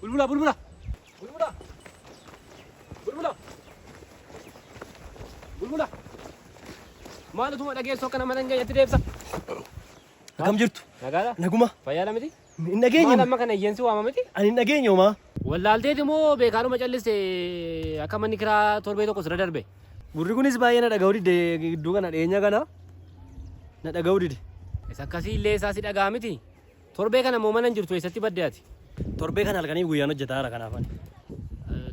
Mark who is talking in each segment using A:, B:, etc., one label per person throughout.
A: Bulbula, bulbula. Bulbula. Bulbula. Bulbula. Maal utuma dhageessoo kana mana hin deebisa.
B: Akkam jirtu?
A: Nagaadha?
B: Naguma.
A: Fayyaadha miti?
B: Hin dhageenye.
A: Maal amma kana iyyensi waama miti?
B: Ani hin dhageenye homaa.
A: Wallaalteeti moo beekaanuma calliste akka manni kiraa torbee tokko sirra darbe?
B: Gurri kunis baay'ee na dhaga'uu dide gidduu kana dhiyeenya kana na dhaga'uu dide.
A: Isa akkasii illee isaa si dhagaa miti? Torbee kana moo mana hin jirtu eessatti badde ati?
B: Torbee kana halkanii guyyaan hojjetaara kanaaf ani.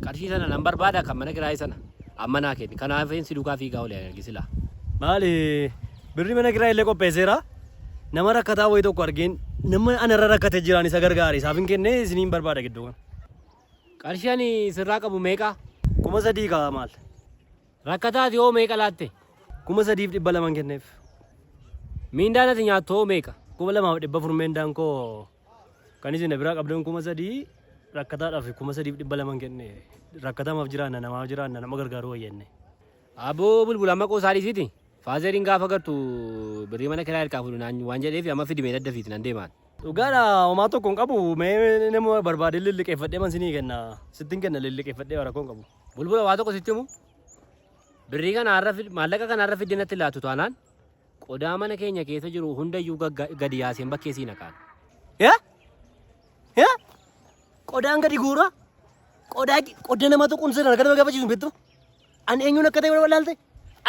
A: Qarshii sana nan barbaada kan mana kiraa sana amma naa kenni. Kanaaf si duukaa fiigaa olee argisila.
B: Maali birri mana kiraa illee qopheesseera. Nama rakkataa wayii tokko argeen nama anarra rakkate jiraan isa gargaare isaaf hin kenne isiniin barbaada gidduu kana.
A: Qarshii ani sirraa qabu meeqa?
B: 3,000 kaa maal?
A: Rakkataati hoo meeqa laatte?
B: 3,200 kenneef.
A: Miindaan ati nyaattu hoo meeqa?
B: 2,400 meendaan koo kan isin biraa qabdan 3,000 rakkataadhaaf 3,200 kenne. Rakkatamaaf jiraanna namaaf jiraanna nama gargaaru wayyenne.
A: Aboo bulbula amma qoosaa dhiisiti. Faazeriin gaafa gartu birrii mana kiraa hirkaa fuudhu waan jedheef amma fidimee daddafiiti nan deemaan.
B: Dhugaadha homaa tokko hin qabu mee nama barbaade lilliqeeffadhee man sinii kenna sittiin kenna lilliqeeffadhee rakkoo hin qabu.
A: Bulbula waa tokko sitti himu. Birrii kana maallaqa kana har'a fiddee natti laatu taanaan qodaa mana keenya keessa jiru hundayyuu gadi yaaseen bakkee sii naqaan.
B: Qodaan gadi guura? Qodaa nama tokkoon sirna gadi gaafachiisu beektu? Ani eenyuun akka ta'e walaalte?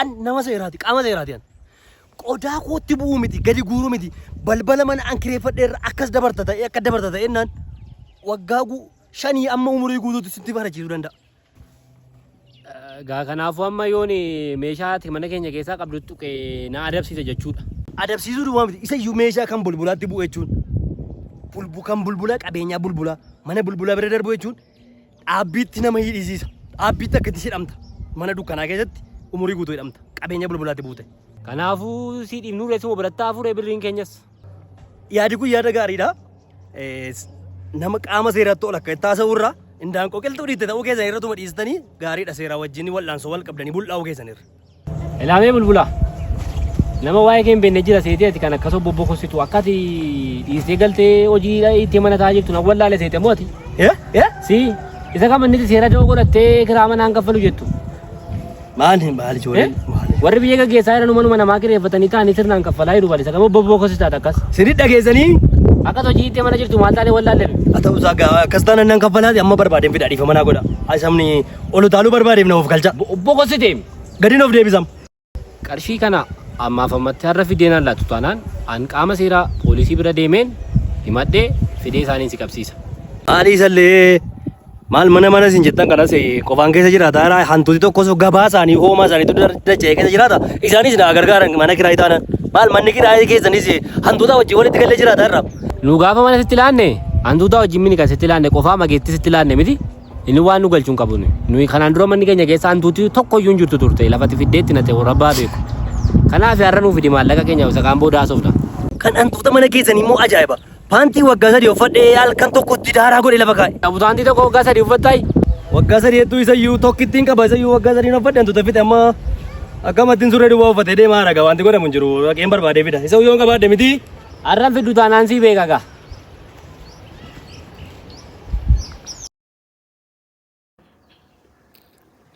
B: An nama seeraati qaama seeraati an. Qodaa kootti bu'uu miti gadi guuruu miti balbala mana an kireeffadhee irra akkas dabarta ta'e akka dabarta ta'e naan waggaa 5 amma umurii guutuutti sitti barachiisuu danda'a.
A: Kanaafuu amma yoon meeshaa mana keenya keessaa qabdu tuqee na adabsiisa jechuudha.
B: Adabsiisuu duwwaa miti isa iyyuu meeshaa kan bulbulaatti bu'u jechuun. Kan bulbula qabeenyaa bulbulaa mana bulbulaa bira darbu jechuun dhaabbiitti nama hidhisiisa. Dhaabbiitti akkatti hidhamta mana dukkanaa keessatti umurii guutuu hidhamta qabeenya bulbulaatti buute.
A: Kanaafuu si dhiibnuu reessumoo birattaa hafuuree birriin keenyas.
B: Yaadi kun yaada gaariidha. Nama qaama seeratti ol akka itti haasa'urraa indaan qoqiltuu dhiitte ta'uu keessan irratuma dhiistanii gaariidha seeraa wajjin wal'aansoo wal qabdanii bul'aa'uu keessanirra.
A: Ilaamee bulbula. Nama waa'ee kee hin beekne jira seetee ati kan akkasoo bobbokositu akka ati dhiistee galtee hojii itti mana taa'aa jirtu nan wallaale seete moo ati? Si isa kam inni seera da'oo godhattee kiraa manaan kaffalu jettu.
B: Maali ijoollee?
A: Warri biyya gaggeessaa jiran uummanuma namaa kireeffatanii taa'anii sirnaan kaffalaa jiru balisa kama bobbokosii taata akkas.
B: Sirrii dhageessanii?
A: Akkas hojii itti mana jirtu maal taanee wallaalle?
B: Haa ta'u isaa akkas taanaan nan kaffalaati amma barbaadeen fida dhiifa manaa godha. Asamni ol utaaluu barbaadeef na of galcha.
A: Bobbokositee?
B: Gadi na of deebisam.
A: Qarshii kana ammaaf ammatti har'a fideenaan laattu taanaan an qaama seeraa poolisii bira deemeen himadhee fidee isaaniin si qabsiisa.
B: Maali isallee maal mana siin jettan kanas qofaan keessa jiraata hantuuti tokkos gabaa isaanii hoomaa isaaniitu dacha'ee keessa jiraata isaanis na gargaaran mana kiraa taanaan maal manni kiraa keessanis hantuuta wajjin walitti galee jiraata irra.
A: Nu gaafa mana sitti laanne hantuuta wajjin mini kan sitti laanne qofaa mageetti sitti laanne miti inni waan nu galchuun qabu nuyi kanaan dura manni keenya keessa hantuuti tokkoyyuu hin jirtu turte lafatti fiddeetti na ta'e rabbaa beeku. Kanaaf har'a nuuf fidi maallaqa keenya isa kaan booda haasofna.
B: Kan hantuuta mana keessanii immoo ajaa'iba. Paantii waggaa 3 uffadhee halkan tokkotti daaraa godhe lafa kaa'e.
A: Paantii tokko waggaa 3 uffattaay?
B: Waggaa 3 hedduu isa iyyuu tokkittiin qaba isa iyyuu waggaa 3 uffadhe hantuuta fide amma akkamattiin surree duwwaa uffatee deemaa haara wanti godhamu hin jiru dhaqeen barbaadee fida isa yoo qabaadde miti.
A: Har'an fiddu taanaan sii beeka gaa.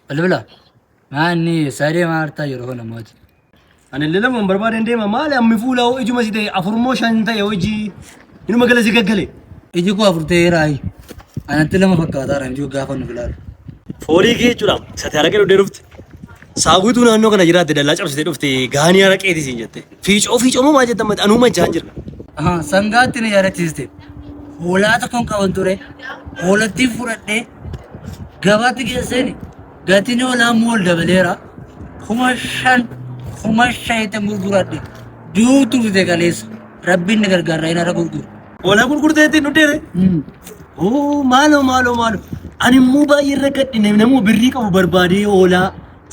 C: Balbala maanni sadee maartaa yeroo namooti.
B: Ani illee lamuun barbaadeen deema maali ammi fuula ijuma si ta'e 4 moo 5 ta'e hojii inuma gala si gaggale.
C: Iji koo 4 ta'ee raayi. Anatti lama fakkaataa raan jiru gaafa nu filaalu.
B: Foolii kee jechuudha. Sati haraqee dhufee dhufte. Saawwituu naannoo kana jiraatte dallaa cabsitee dhufte gaanii haraqeeti siin jette. Fiicoo moo maal jettan anuu manchaan jira.
C: Sangaatti na yaadachiiste. Hoolaa tokkoon qaban ture. Hoolattii fudhadhee gabaatti geesseen gatiin hoolaa mool dabaleera. 5,000 gurguradhe. Duutu fide galeessa. Rabbiin na gargaara inni har'a gurguru.
B: Hoolaa gurgurteetti dhudheere? Maaloo. Ani immoo baay'ee irra gadhine namuu birrii qabu barbaadee hoolaa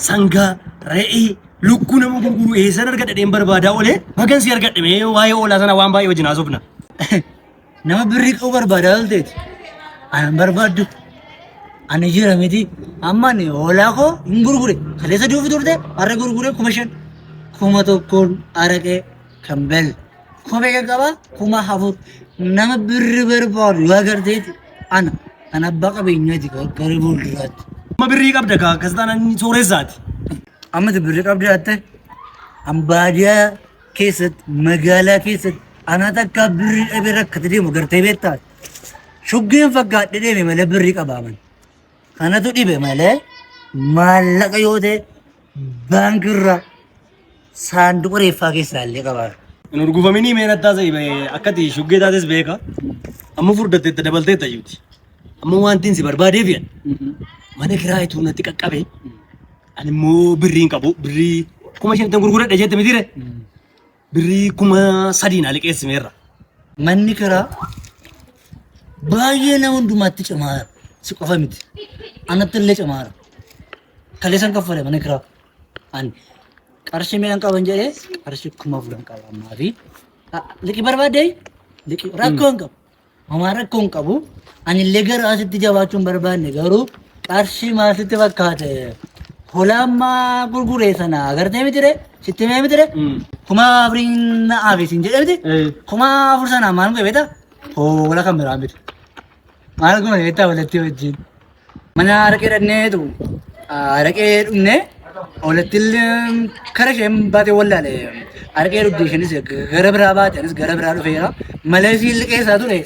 B: sangaa re'ee lukkuu nama gurguru eessan argadheen barbaadaa olee magansi argadhime waa'ee hoolaa sana waan baay'ee wajjin haasofna.
C: Nama birrii qabu barbaadaa olteeti. Ani barbaaddu. Ani jira miti amma ni hoolaa koo hin gurgure kaleessa duufi turte har'a gurgure 5,000 1,000 araqee kan bel kophee qaba 4,000 nama birri barbaadu yoo agarteeti ana Ana abbaa qabeenyaati gara fuulduraatti.
B: Amma birrii qabda kaa akkasitaan inni sooressaati.
C: Amma birrii qabda jaatte baadiyyaa keessatti magaalaa keessatti ana takka birrii dhabee rakkate deemu gartee beektaa. Shuggeen fakkaadhe deeme malee birrii qabaaman. Kanatu dhibe malee maallaqa yoo ta'e baankirraa saanduqa reeffaa keessaa illee qabaa.
B: Hin urgufaminii meen addaa ta'e akkati shuggee taates beeka. Amma furdattee itti dabaltee tayyuuti. Amma wanti si barbaadeef yan. Mana kiraayituu natti qaqqabe. Ani immoo birriin qabu. Birrii 5,000 gurguradha jette mitire. Birrii 3,000 liqeessimeerra.
C: Manni kiraa baay'ee nama hundumaatti cimaadha. Si qofa miti. Anatti illee cimaadha. Kaleessan kaffale mana kiraa. Ani qarshii meeqan qaban jedhee qarshii 4,000 qaba ammaa fi liqii barbaadee liqii rakkoo hin qabu. Homaa rakkoo hin qabu. Ani illee gara asitti jabaachuun barbaanne garuu qarshii maasitti fakkaate holaammaa gurguree sana agartee mitire sitti mee mitire 4,000 na'aafisin jedhe miti 4,000 sana maal godhe beektaa hola kan biraa miti maal godhe beektaa walatti wajjin mana araqee dhaqneetu araqee dhumne walatti kara isheen baatee wallaale araqee dhugde isheenis gara biraa baate anis gara biraa dhufeera malee siin liqeessaa ture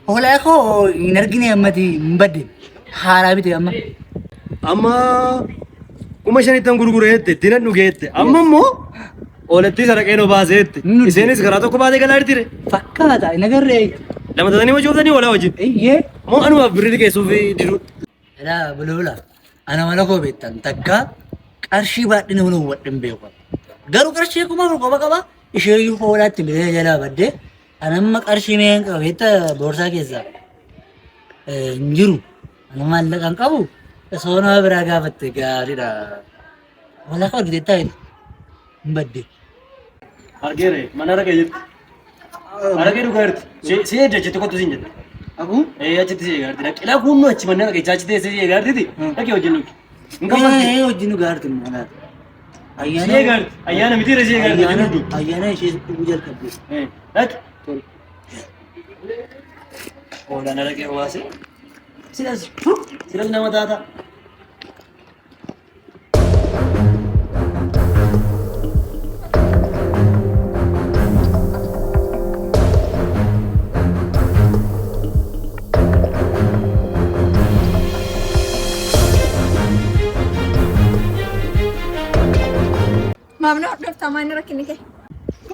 C: holaa koo hin argine ammati hin badde haaraa bite amma.
B: Amma 5,000 gurgureette dinan dhugeette amma immoo oolattii saraqee no baaseette isheenis garaa tokko baatee galaa jirtire.
C: Fakkaata hin agarree.
B: Lama ta'anii wajjin walaa wajjin.
C: Iyyee.
B: Moo anumaaf birrii liqeessuuf didu.
C: Ela bulbula ana mala koo beektan takka qarshii baadhina hunu wadhin beeku. Garuu qarshii kuma qaba qaba ishee hoolaatti bilee jalaa baddee anamma qarshii meen qaba beekta boorsaa keessaa hin jiru. Ana maallaqa hin qabu. Soona biraa gaafatte gaariidha. Maallaqa argiteettaa hin badde.
B: Argeere mana argee jirti. Argee dhugaa jirti. Si eedda jettee kottu siin jette.
C: Akuu?
B: Achitti si eegaa jirti. Qilaa kunnoo achi mana argee achitti si eegaa jirti. Dhaqee wajjin nuti.
C: Wajjin nu gaarti mana.
B: Si eegaa jirti. Ayyaana mitiira si eegaa jirti.
C: Ayyaana ishee dhuguu jalqabde.
B: Dhaqe. Hoolaan argee waase. Silas nama taata.
D: ማምነው ዶክተር ማን ረክንከ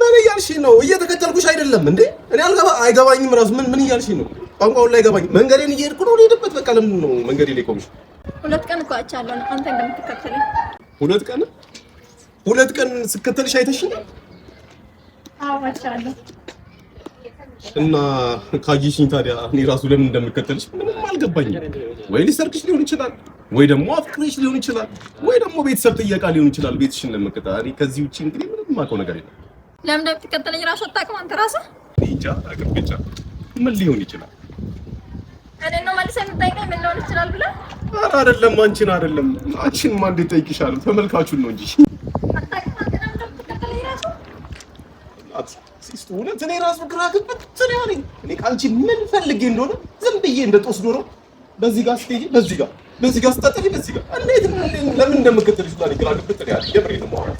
E: ምን እያልሽ ነው? እየተከተልኩሽ አይደለም እንዴ? እኔ አይገባኝም። ራሱ ምን እያልሽ ነው? ቋንቋውን ላይ ገባኝ። መንገዴን እየሄድኩ ነው ልሄድበት። በቃ ለምን ነው መንገዴ ላይ ቆምሽ?
D: 2 ቀን እኮ አቻለሁ ነው አንተ እንደምትከተለኝ።
E: 2 ቀን ስከተልሽ አይተሽኝ?
D: አዎ አቻለሁ።
E: እና ካጂሽኝ ታዲያ እኔ ራሱ ለምን እንደምከተልሽ ምንም አልገባኝም። ወይ ሊሰርቅሽ ሊሆን ይችላል፣ ወይ ደግሞ አፍቅሬሽ ሊሆን ይችላል፣ ወይ ደግሞ ቤተሰብ ጥየቃ ሊሆን ይችላል። ቤትሽን ለመከተል እኔ ከዚህ ውጪ እንግዲህ ምንም የማውቀው ነገር የለም።
D: ለምን እንደምትከተለኝ ራሱ አታውቅም አንተ ራስህ?
E: እንጃ አቅም ብቻ ምን ሊሆን ይችላል?
D: እኔ ነው መልሰህ የምትጠይቀኝ ምን ሊሆን ይችላል ብለህ?
E: ኧረ አይደለም፣ አንቺን አይደለም። አንቺን ማን እንድጠይቅሻለሁ? ተመልካቹን ነው እንጂ
D: አታውቅም አንተ ለምን እንደምትከተለኝ ራሱ?
E: ሲስቱ እውነት እኔ ራሱ ግራ ገብቶኝ ነኝ። እኔ ከአንቺ ምን ፈልጌ እንደሆነ ዝም ብዬ እንደጦስ ዶሮ በዚህ ጋር ስትሄጂ በዚህ ጋር ስታጠፊ በዚህ ጋር እንዴት ለምን እንደምከተልሽ ላይ ግራ ገብቶኝ ያለ የምሬ ነው ማለት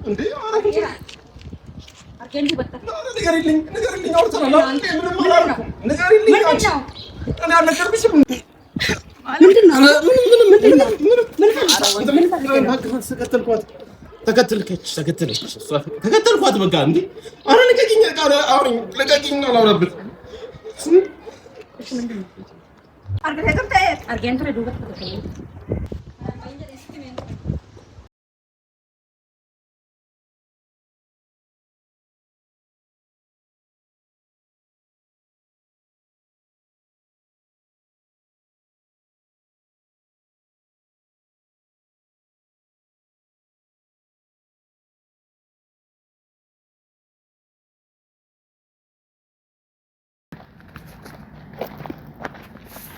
E: እንዴ አረጋግጥ ንገሪልኝ አውርተናል። ምንም አላልኩም። ንገሪልኝ አንቺ እኔ አልነገርኩሽም። ምንድን ነው ተከተልኳት በቃ እንዴ አረ ልቀቂኝ አውሪኝ ልቀቂኝ ነው ላውራበት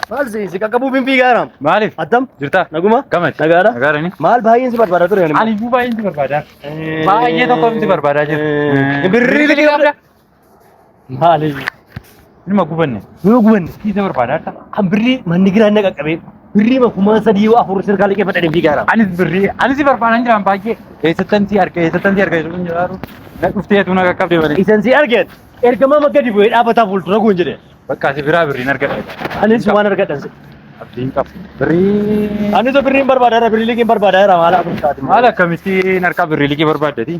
B: Maal si kakkabu bimbii gaaram?
A: Maaliif?
B: Attam?
A: Jirtaa?
B: Naguma?
A: Gamatti?
B: Nagaadha?
A: Nagaadhani?
B: Maal baay'een si barbaada ture?
A: Ani iyyuu baay'een si barbaadaa. Baay'ee tokkoon si barbaadaa jiru.
B: Birrii liqii qabda? Maali?
F: Ilma gubanne.
B: Yoo gubanne.
F: Kiisa barbaadaadha.
B: Kan birrii manni giraan na qaqqabee birrii makuma sadii yoo afur sirkaa liqee fadhanii fiigaara.
F: Anis barbaadan jiran baay'ee. Eessattan si arge jedhuun jiraaru. Na dhufteetu na qaqqabde malee.
B: Isan si argeet ergamaa maggadi bu'ee dhaabbataa fuuldura guun jedhe.
F: Bakka si biraa birriin argadha.
B: Anis waan argadhan si.
F: Abdiin qabu. Birrii.
B: Anis birriin barbaadaadha birrii liqeen barbaadaadha maala abultaati.
F: Maal akkamittiin harkaa birrii liqee barbaaddati?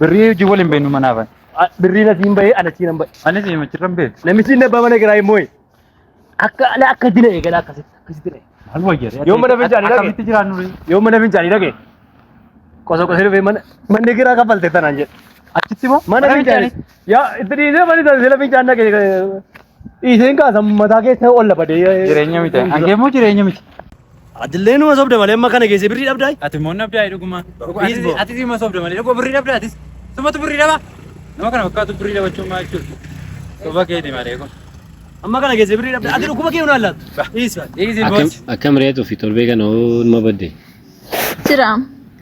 F: Birrii hojii waliin beeknu manaafan.
B: Birrii natiin bahee anatiin hin bahe.
F: Anis himachirran beeku.
B: Namichi inni abbaa mana giraa immoo akka dina eegala akkasitti dina.
F: Maal wayyaadha?
B: Yoo mana fincaanii dhage.
F: Akkamitti jiraannu?
B: Yoo mana fincaanii dhage. Qosa dhufee manni giraa kaffalte tanaan jedhe.
F: Achitti moo?
B: Mana fincaanii. Yaa itti dhiisee manni taasise la fincaan dhage. Dhiiseen kaasa mataa keessa olla badee.
F: Jireenya miti. Hangee moo jireenya miti?
B: Atillee numa sobda malee amma kana geesse birrii dhabdaa?
F: Ati immoo nabdaa dhuguma. Ati si ma sobda malee dhuguma birrii dhabdaatis. Sumatu birrii dhabaa? Nama kana fakkaatu birrii dhabachuu maa jechuudha? Soba keeti malee kun.
B: Amma kana geesse birrii dhabdaa. Ati dhukkuba kee hunaan laatu.
F: Dhiisi boos.
A: Akkam reetu fi torbee kana nama badde.
D: Jira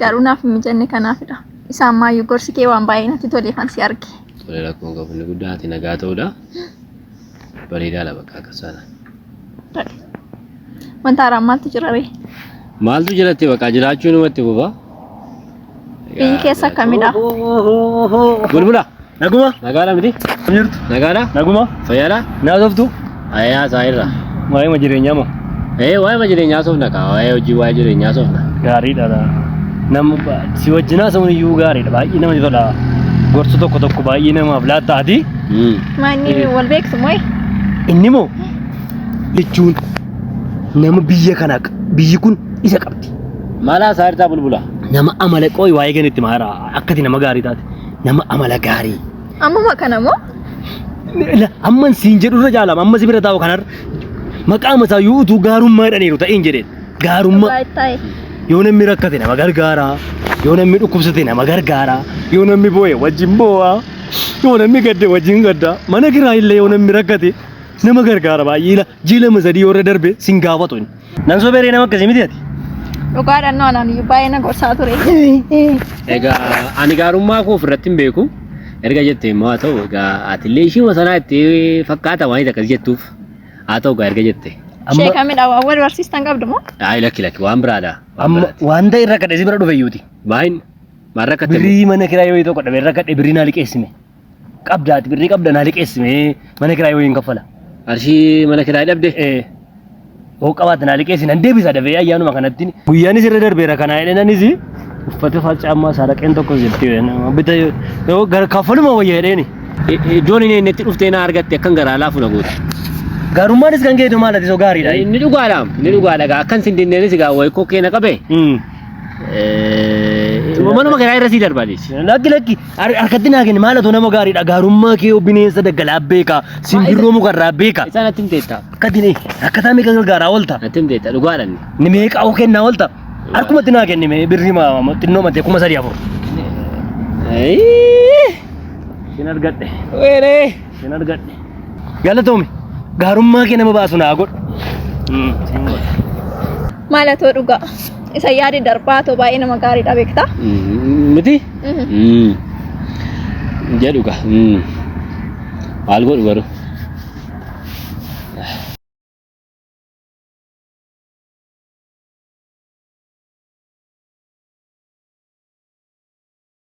D: garuu naaf hin mijanne kanaafidha. Isaan maayyuu gorsi kee waan baay'ee natti tolee kan si arge.
A: Tolee rakkoon qabu inni guddaa ati nagaa ta'uudha. Bareedaadha bakka akkasaadha.
D: Wanta haaraan maaltu jira ree?
A: Maaltu jalatti bakka jiraachuu namatti boba.
D: Biyyi keessa akkamidha?
A: Bulbula.
B: Naguma.
A: Nagaadha miti.
B: Jirtu.
A: Nagaadha.
B: Naguma.
A: Fayyaadha.
B: Naasoftu.
A: Ayyaa saayirra.
B: Waa'ee ma jireenyaa moo?
A: Waa'ee jireenyaa soofna kaa. Waa'ee hojii waa'ee jireenyaa soofna.
B: Gaariidha. Nama si wajjin haasa'uun iyyuu gaariidha. Baay'ee namatti tola. Gorsa tokko baay'ee namaaf laattaati.
D: Maanni wal beektu moo?
B: Inni moo jechuun nama biyya kanaa biyyi kun isa qabdi.
A: Maalaa saayirtaa bulbula.
B: Nama amala qooyi waa'ee ganitti maara akkati nama gaarii taate. Nama amala gaarii.
D: Ammuma kana moo?
B: Amman siin jedhurra jaalama amma si bira taa'u kanarra maqaama isaa yoo utuu gaarummaa jedhaniiru ta'een jedheen gaarummaa yoo namni rakkate nama gargaara yoo namni dhukkubsate nama gargaara yoo namni boo'e wajjin boo'a yoo namni gadde wajjin gadda mana kiraa illee yoo namni rakkate nama gargaara baay'ee jiilama sadii yoo irra darbe siin gaafatu nan soberee nama akkasii miti ati.
D: Dhugaadhaan noonaan iyyuu baay'ee na gorsaa ture.
A: Egaa ani gaarummaa koo ofirratti hin beeku. Erga jettee immoo haa ta'u egaa atillee ishuma sanaa itti fakkaata waan akkas jettuuf haa ta'u egaa erga jettee.
D: Sheekamidha wal barsiistan qabdu moo?
A: Lakki waan biraadha.
B: Wanta irra kadhe si bira dhufe iyyuuti.
A: Baay'in maal rakkatte?
B: Birrii mana kiraa yoo tokko dhabe irra kadhe birrii naa liqeessime. Qabdaati birrii qabda naa liqeessime mana kiraa yoo hin kaffala.
A: Arshii mana kiraa dhabde?
B: Oo qabaate naa liqeessine an deebisa dafee ayyaanuma kanatti guyyaanis irra darbeera kanaa jedhananis uffata faccaamaa saaraqeen tokko jettee bita yoo kaffaluma wayya jedheeni.
A: Iddoon inni itti dhuftee na argatte akkan garaa laafu na goote.
B: Gaarummaanis kan geedu maal ati soo gaariidha.
A: Inni dhugaadha akkan sin dinneenis egaa wayi koo keena qabe. Manuma kiraa irra sii darbaanis.
B: Lakki harkatti naa kenni maal atoo nama gaariidha gaarummaa kee bineensa daggalaa beeka simbirroo mukarraa beeka.
A: Isaan natti himteetta.
B: Akkatti akkataa meeqa gargaaraa oolta.
A: Natti himteetta dhugaadha inni.
B: Ni meeqa oo kennaa oolta. Harkumatti naa kenni birrii xinnoo mate 3,400. Sin argadhe.
A: Weeree.
B: Sin argadhe. Galatoome gaarummaa kee nama baasu naa godhu.
D: Maal atoo dhugaa? Isa yaadi darbaa too baay'ee nama gaariidha beektaa?
A: Miti? Jedhu gaa. Maal godhu garuu?